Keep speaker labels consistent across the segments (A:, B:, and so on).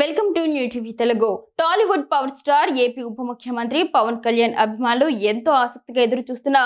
A: Welcome to new TV Telugu. Tollywood power star AP ఉప ముఖ్యమంత్రి పవన్ కళ్యాణ్ అభిమానులు ఎంతో ఆసక్తిగా ఎదురు చూస్తున్న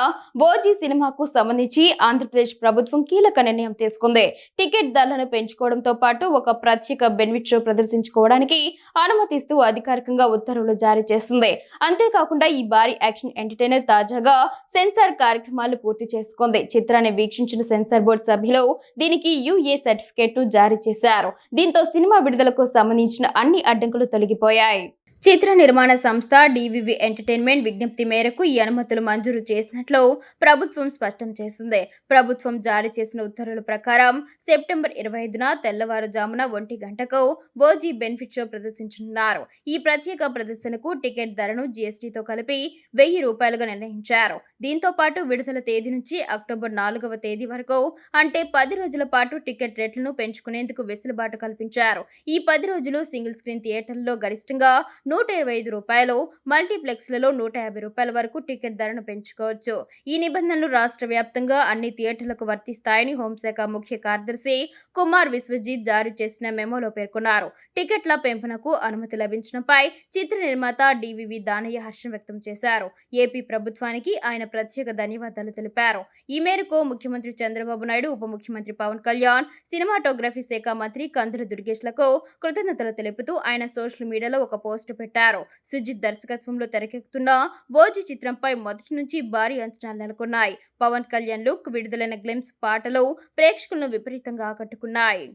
A: ఓజీ సినిమాకు సంబంధించి ఆంధ్రప్రదేశ్ ప్రభుత్వం కీలక నిర్ణయం తీసుకుంది. టికెట్ ధరలను పెంచుకోవడంతో పాటు ఒక ప్రత్యేక బెనిఫిట్ షో ప్రదర్శించుకోవడానికి అనుమతిస్తూ అధికారికంగా ఉత్తర్వులు జారీ చేస్తుంది. అంతేకాకుండా ఈ భారీ యాక్షన్ ఎంటర్టైనర్ తాజాగా సెన్సార్ కార్యక్రమాలు పూర్తి చేసుకుంది. చిత్రాన్ని వీక్షించిన సెన్సార్ బోర్డు సభ్యులు దీనికి యుఏ సర్టిఫికేట్ జారీ చేశారు. దీంతో సినిమా విడుదలకు సంబంధించిన అన్ని అడ్డంకులు తొలగిపోయాయి. చిత్ర నిర్మాణ సంస్థ డివివి ఎంటర్టైన్మెంట్ విజ్ఞప్తి మేరకు ఈ అనుమతులు మంజూరు చేసినట్లు ప్రభుత్వం స్పష్టం చేసింది. ప్రభుత్వం జారీ చేసిన ఉత్తర్వుల ప్రకారం సెప్టెంబర్ 25న తెల్లవారుజామున 1 గంటకు ఓజీ బెనిఫిట్ షో ప్రదర్శించనున్నారు. ఈ ప్రత్యేక ప్రదర్శనకు టికెట్ ధరను జీఎస్టీతో కలిపి ₹1000గా నిర్ణయించారు. దీంతో పాటు విడుదల తేదీ నుంచి అక్టోబర్ 4వ తేదీ వరకు అంటే 10 రోజుల పాటు టికెట్ రేట్లను పెంచుకునేందుకు వెసులుబాటు కల్పించారు. ఈ 10 రోజులు సింగిల్ స్క్రీన్ థియేటర్లలో గరిష్టంగా ₹125, మల్టీప్లెక్స్లలో ₹150 వరకు టికెట్ ధరను పెంచుకోవచ్చు. ఈ నిబంధనలు రాష్ట్ర వ్యాప్తంగా అన్ని థియేటర్లకు వర్తిస్తాయని హోంశాఖ ముఖ్య కార్యదర్శి కుమార్ విశ్వజిత్ జారీ చేసిన మెమోలో పేర్కొన్నారు. టికెట్ల పెంపునకు అనుమతి లభించడంపై చిత్ర నిర్మాత డివివి దానయ్య హర్షం వ్యక్తం చేశారు. ఏపీ ప్రభుత్వానికి ఆయన ప్రత్యేక ధన్యవాదాలు తెలిపారు. ఈ మేరకు ముఖ్యమంత్రి చంద్రబాబు నాయుడు, ఉప ముఖ్యమంత్రి పవన్ కళ్యాణ్, సినిమాటోగ్రఫీ శాఖ మంత్రి కందుల దుర్గేష్లకు కృతజ్ఞతలు తెలుపుతూ ఆయన సోషల్ మీడియాలో ఒక పోస్టు పెట్టారు. సుజిత్ దర్శకత్వంలో తెరకెక్కుతున్న ఓజీ చిత్రంపై మొదటి నుంచి భారీ అంచనాలు నెలకొన్నాయి. పవన్ కళ్యాణ్ లుక్, విడుదలైన గ్లిమ్స్, పాటలు ప్రేక్షకులను విపరీతంగా ఆకట్టుకున్నాయి.